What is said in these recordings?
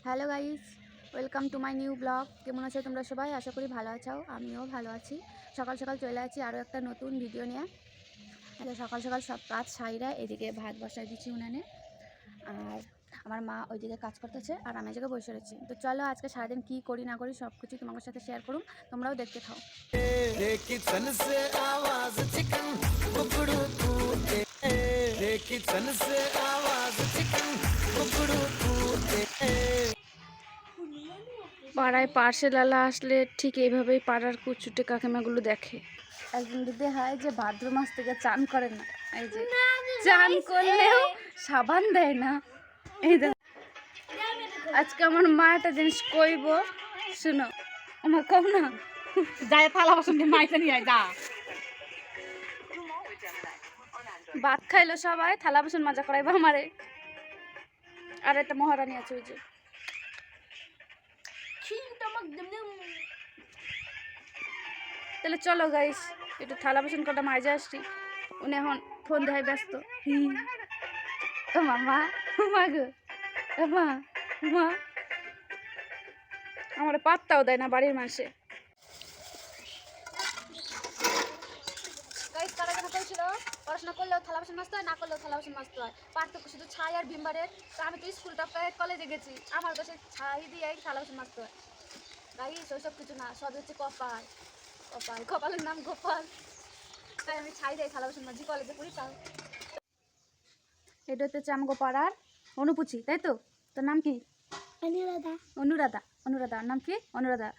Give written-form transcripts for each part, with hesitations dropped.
Hello guys, welcome to my new blog. কেমন আছো তোমরা সবাই? আশা করি ভালো আছো, আমিও ভালো আছি। সকাল সকাল চলে আছি আরও একটা নতুন ভিডিও নিয়ে। সকাল সকাল সব কাজ সাইরা এদিকে ভাত বসাই দিচ্ছি উনানে, আর আমার মা ওইদিকে কাজ করতেছে আর আমি জায়গায় বসে রয়েছি। তো চলো আজকে সারাদিন কী করি না করি সব কিছু তোমাদের সাথে শেয়ার করুন, তোমরাও দেখতে থাও। পাড়ায় পার্সেলওয়ালা আসলে ঠিক এইভাবেই পাড়ার কুচুটে কাকিমাগুলো দেখে। একদিন দিদি হয় যে ভাদ্র মাস থেকে চান করে না, এই যে চান করলেও সাবান দেয় না। এই আজকে আমার মা একটা জিনিস কইব, শুনো। আমার কম না যায় থালা বাসন দিয়ে মাইতে নিয়ে যা। ভাত খাইলো সবাই, থালা বাসন মাজা করাইবো আমারে। আর একটা মহারানী আছে ওই যে। তাহলে চলো গাইস, একটু থালা বাসন কটা মাঝে আসছি। উনি এখন ফোন দেয় ব্যস্ত। ও মামা, মা গো, মা মা, আমার পাত্তাও দেয় না বাড়ির মানুষে। পড়াশোনা করলেও থালা বাসন মাজতে হয়, না করলেও থালা বাসন মাজতে হয়। পার্থক্য শুধু ছাই আর ভিমবারের। তো আমি তো স্কুলটা কলেজে গেছি, আমার কাছে ছাই দিয়ে থালা বাসন মাজতে হয়। গাইস ওইসব কিছু না, সব হচ্ছে কপাল। কপালের নাম গোপাল, তাই আমি ছাই দিয়ে থালা বাসন মাজি, কলেজে পড়ি তাও। এটা হচ্ছে আমগো পাড়ার অনুপুচি, তাই তো? তোর নাম কি? অনুরাধা। নাম কি? অনুরাধা।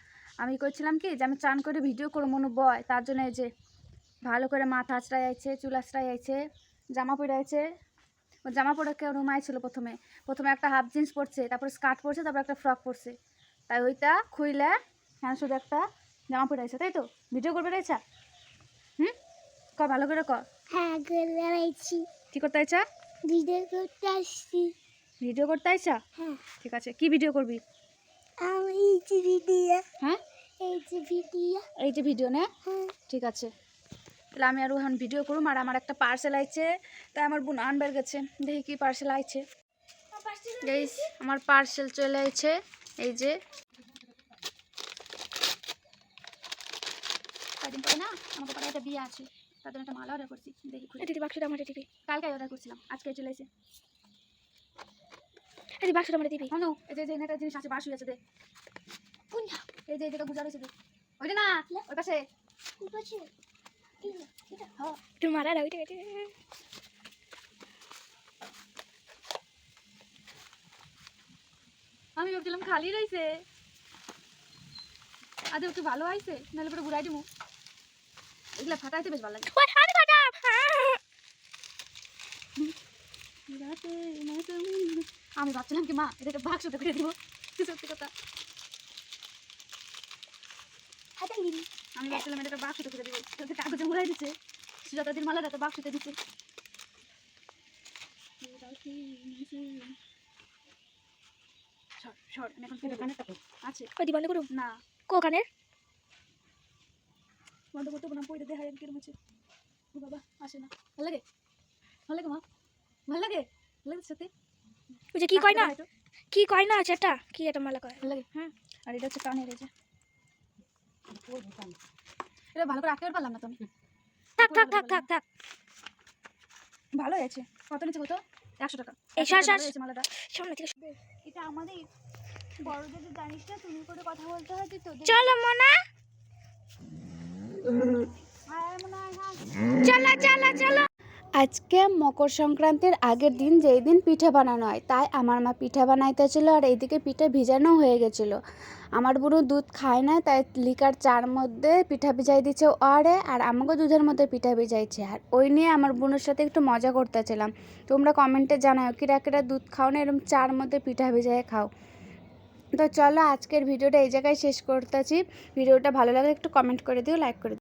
আমি কইছিলাম কি যে আমি চান করে ভিডিও করবো মনু বয়, তার জন্য এই যে ভালো করে মাথা আঁচড়াই আইছে, চুল আঁচড়াই আইছে, জামা পরে আছে। ও জামা পরে কেউ রুমাই ছিল প্রথমে একটা হাফ জিন্স পরছে, তারপরে স্কার্ট পরছে, তারপর একটা ফ্রক পরছে। তাই ওইটা খুইলে হ্যাঁ শুধু একটা জামা পরে আছে, তাই তো? ভিডিও করবে রয়েছা? কর ভালো করে কর। হ্যাঁ কি করতে আইছা? ভিডিও করতে আইছা? হ্যাঁ। ঠিক আছে, কি ভিডিও করবি? হ্যাঁ, এই যে ভিডিও না? ঠিক আছে, তাহলে আমি আরও এখন ভিডিও করুম। আর আমার একটা পার্সেল আইছে, তাই আমার বোন আনবার গেছে, দেখি কি পার্সেল আইছে। আমার পার্সেল চলে আইছে, এই যে কদিন পরে না আমাকে পাড়ায় একটা বিয়ে আছে, তার জন্য একটা মালা অর্ডার করছি। দেখি দিদি বাক্সটা আমার দিবি। কালকে অর্ডার করছিলাম, আজকে চলে এসে। এই বাক্সটা আমার দিবি। হনো এই যে একটা জিনিস আছে, বাসুই আছে, দে। কোনটা? এই যে এটা গুজা রয়েছে, দে। ওইটা না, ওর কাছে। আমি ভাবছিলাম খালি রয়েছে, আদে একটু ভালো আইছে, নাহলে পরে ঘুরাই দিব। এগুলা ফাটাইতে বেশ ভালো লাগে। আমি ভাবছিলাম কি মা এটা একটা বাক্সটা করে দিব, সত্যি কথা। আমি ভাবছিলাম এটা একটা বাক্সটা করে দিব, কাগজে মুড়াই দিচ্ছে। সুজাতাদির মালাটা তো বাক্সতে দিচ্ছে। আছে বন্ধ করুন না, কোকানের বন্ধ করতে না, পয়টা দেখা যায় কিরম আছে। ও বাবা আসে না, ভালো লাগে মা, ভালো লাগে সত্যি। ওই যে কি কয় না আছে এটা, কি এটা মালা কয়, ভালো লাগে। আর এটা হচ্ছে কানের, এই যে এটা ভালো করে আটকে পারলাম না তো আমি। থাক ভালো আছে। কত নিচ্ছে? কত? 100 টাকা। মালাটা সামনে থেকে। এটা আমাদের বড়দের জানিস না, তুমি করে কথা বলতে হয় তো। চলো মোনা, চলো। আজকে মকর সংক্রান্তির আগের দিন, যেই দিন পিঠা বানানো হয়, তাই আমার মা পিঠা বানাইতেছিল। আর এইদিকে পিঠা ভিজানো হয়ে গেছিলো। আমার বুড়ো দুধ খায় না, তাই লিকার চার মধ্যে পিঠা ভিজাই দিচ্ছে আরে, আর আমাকে দুধের মধ্যে পিঠা ভিজাইছে। আর ওই নিয়ে আমার বোনের সাথে একটু মজা করতেছিলাম। তোমরা কমেন্টে জানাও কিরা দুধ খাও না, এরকম চার মধ্যে পিঠা ভিজাই খাও। তো চলো আজকের ভিডিওটা এই জায়গায় শেষ করতেছি। ভিডিওটা ভালো লাগলে একটু কমেন্ট করে দিও, লাইক করে দিও।